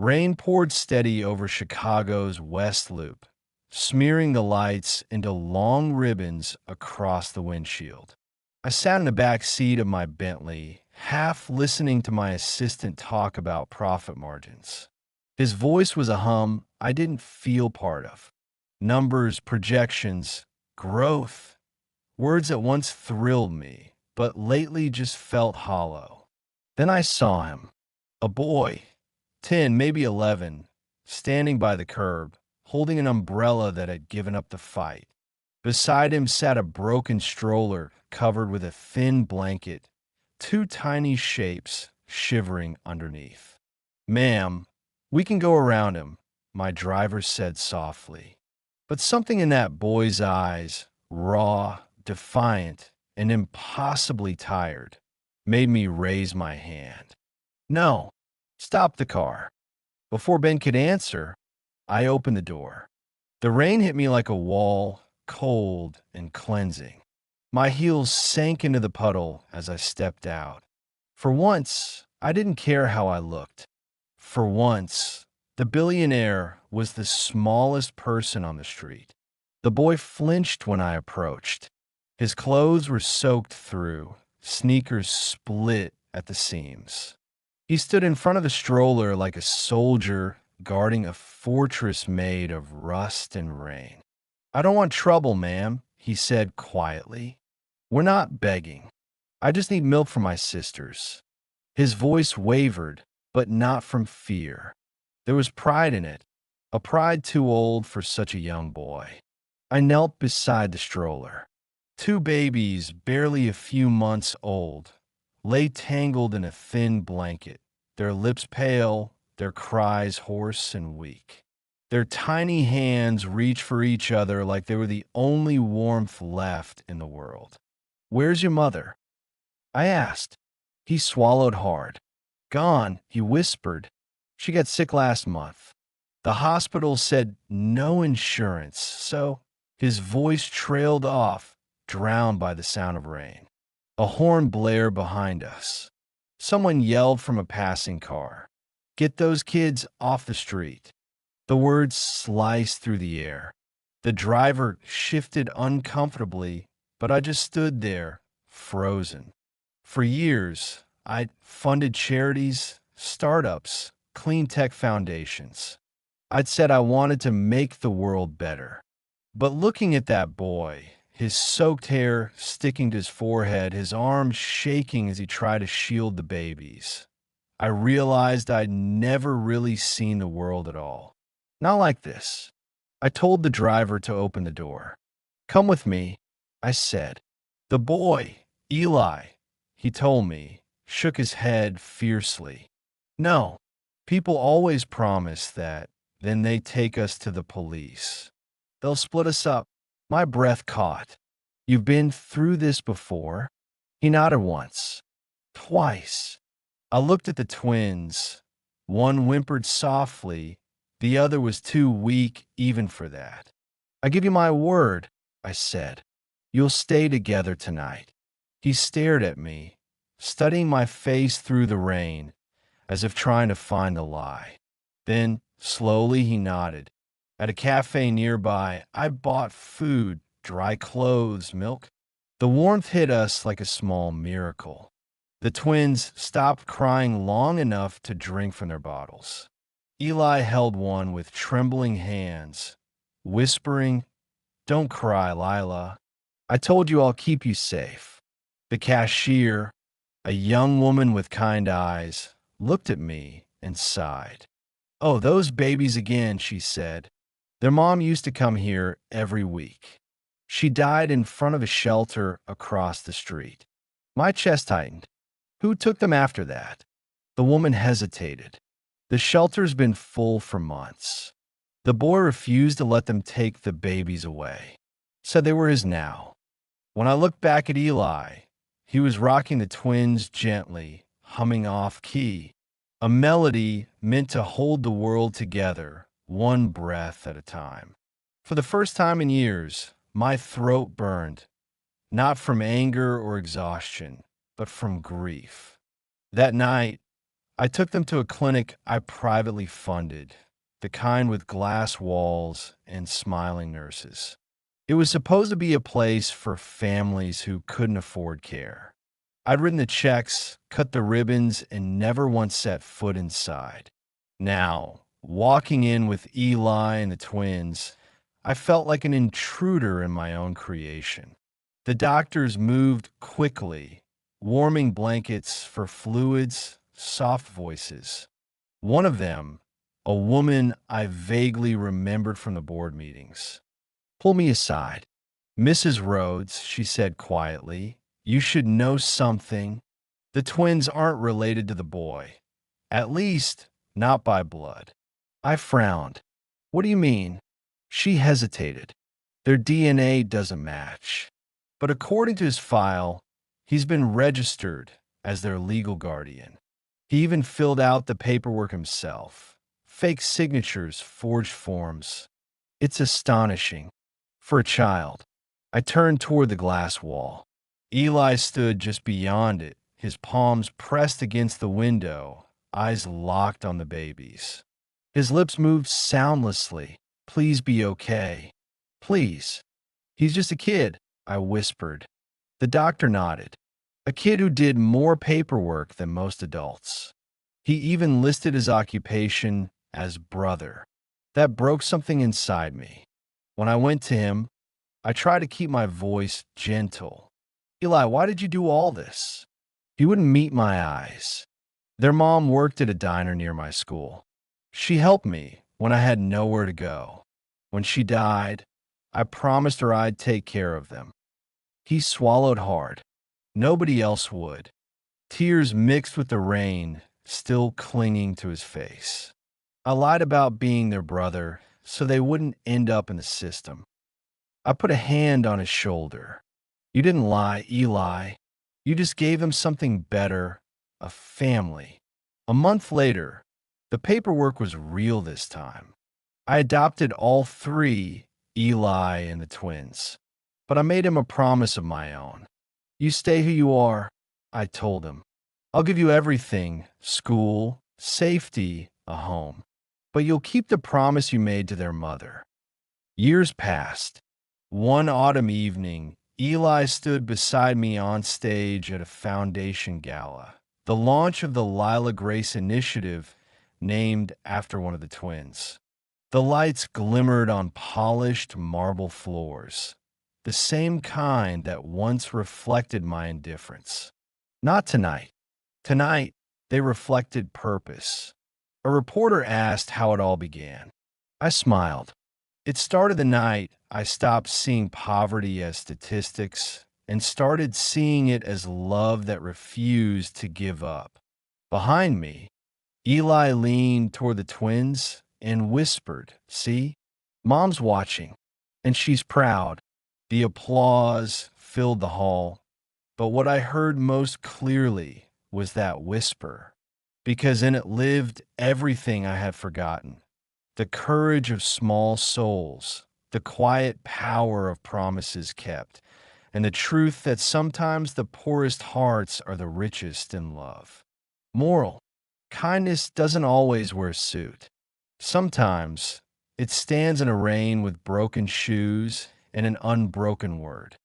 Rain poured steady over Chicago's West Loop, smearing the lights into long ribbons across the windshield. I sat in the back seat of my Bentley, half listening to my assistant talk about profit margins. His voice was a hum I didn't feel part of. Numbers, projections, growth. Words that once thrilled me, but lately just felt hollow. Then I saw him. A boy, 10, maybe 11, standing by the curb, holding an umbrella that had given up the fight. Beside him sat a broken stroller covered with a thin blanket, two tiny shapes shivering underneath. "Ma'am, we can go around him," my driver said softly. But something in that boy's eyes, raw, defiant, and impossibly tired, made me raise my hand. "No, stop the car." Before Ben could answer, I opened the door. The rain hit me like a wall, cold and cleansing. My heels sank into the puddle as I stepped out. For once, I didn't care how I looked. For once, the billionaire was the smallest person on the street. The boy flinched when I approached. His clothes were soaked through, sneakers split at the seams. He stood in front of the stroller like a soldier guarding a fortress made of rust and rain. "I don't want trouble, ma'am," he said quietly. "We're not begging. I just need milk for my sisters." His voice wavered, but not from fear. There was pride in it, a pride too old for such a young boy. I knelt beside the stroller. Two babies, barely a few months old, lay tangled in a thin blanket, their lips pale, their cries hoarse and weak. Their tiny hands reached for each other like they were the only warmth left in the world. "Where's your mother?" I asked. He swallowed hard. "Gone," he whispered. "She got sick last month. The hospital said no insurance, so—" His voice trailed off, drowned by the sound of rain. A horn blared behind us. Someone yelled from a passing car, "Get those kids off the street." The words sliced through the air. The driver shifted uncomfortably, but I just stood there, frozen. For years, I'd funded charities, startups, clean tech foundations. I'd said I wanted to make the world better. But looking at that boy, his soaked hair sticking to his forehead, his arms shaking as he tried to shield the babies, I realized I'd never really seen the world at all. Not like this. I told the driver to open the door. "Come with me," I said. "The boy, Eli," he told me, shook his head fiercely. "No, people always promise that, then they take us to the police. They'll split us up." My breath caught. "You've been through this before?" He nodded once. "Twice." I looked at the twins. One whimpered softly. The other was too weak even for that. "I give you my word," I said. "You'll stay together tonight." He stared at me, studying my face through the rain, as if trying to find a lie. Then, slowly, he nodded. At a cafe nearby, I bought food, dry clothes, milk. The warmth hit us like a small miracle. The twins stopped crying long enough to drink from their bottles. Eli held one with trembling hands, whispering, "Don't cry, Lila. I told you I'll keep you safe." The cashier, a young woman with kind eyes, looked at me and sighed. "Oh, those babies again," she said. "Their mom used to come here every week. She died in front of a shelter across the street." My chest tightened. "Who took them after that?" The woman hesitated. "The shelter's been full for months. The boy refused to let them take the babies away. Said they were his now." When I looked back at Eli, he was rocking the twins gently, humming off key, a melody meant to hold the world together, one breath at a time. For the first time in years, my throat burned, not from anger or exhaustion, but from grief. That night, I took them to a clinic I privately funded, the kind with glass walls and smiling nurses. It was supposed to be a place for families who couldn't afford care. I'd written the checks, cut the ribbons, and never once set foot inside. Now, walking in with Eli and the twins, I felt like an intruder in my own creation. The doctors moved quickly, warming blankets for fluids, soft voices. One of them, a woman I vaguely remembered from the board meetings, pulled me aside. "Mrs. Rhodes," she said quietly, "you should know something. The twins aren't related to the boy. At least, not by blood." I frowned. "What do you mean?" She hesitated. "Their DNA doesn't match. But according to his file, he's been registered as their legal guardian. He even filled out the paperwork himself. Fake signatures, forged forms. It's astonishing. For a child." I turned toward the glass wall. Eli stood just beyond it, his palms pressed against the window, eyes locked on the babies. His lips moved soundlessly. "Please be okay. Please." "He's just a kid," I whispered. The doctor nodded. "A kid who did more paperwork than most adults." He even listed his occupation as brother. That broke something inside me. When I went to him, I tried to keep my voice gentle. "Eli, why did you do all this?" He wouldn't meet my eyes. "Their mom worked at a diner near my school. She helped me when I had nowhere to go. When she died, I promised her I'd take care of them." He swallowed hard. Nobody else would. Tears mixed with the rain, still clinging to his face. I lied about being their brother so they wouldn't end up in the system. I put a hand on his shoulder. "You didn't lie, Eli. You just gave them something better, a family." A month later, the paperwork was real this time. I adopted all three, Eli and the twins. But I made him a promise of my own. "You stay who you are," I told him. "I'll give you everything, school, safety, a home. But you'll keep the promise you made to their mother." Years passed. One autumn evening, Eli stood beside me on stage at a foundation gala, the launch of the Lila Grace Initiative, named after one of the twins. The lights glimmered on polished marble floors, the same kind that once reflected my indifference. Not tonight. Tonight, they reflected purpose. A reporter asked how it all began. I smiled. It started the night I stopped seeing poverty as statistics and started seeing it as love that refused to give up. Behind me, Eli leaned toward the twins and whispered, "See, Mom's watching, and she's proud." The applause filled the hall, but what I heard most clearly was that whisper, because in it lived everything I had forgotten: the courage of small souls, the quiet power of promises kept, and the truth that sometimes the poorest hearts are the richest in love. Moral: kindness doesn't always wear a suit. Sometimes it stands in a rain with broken shoes and an unbroken word.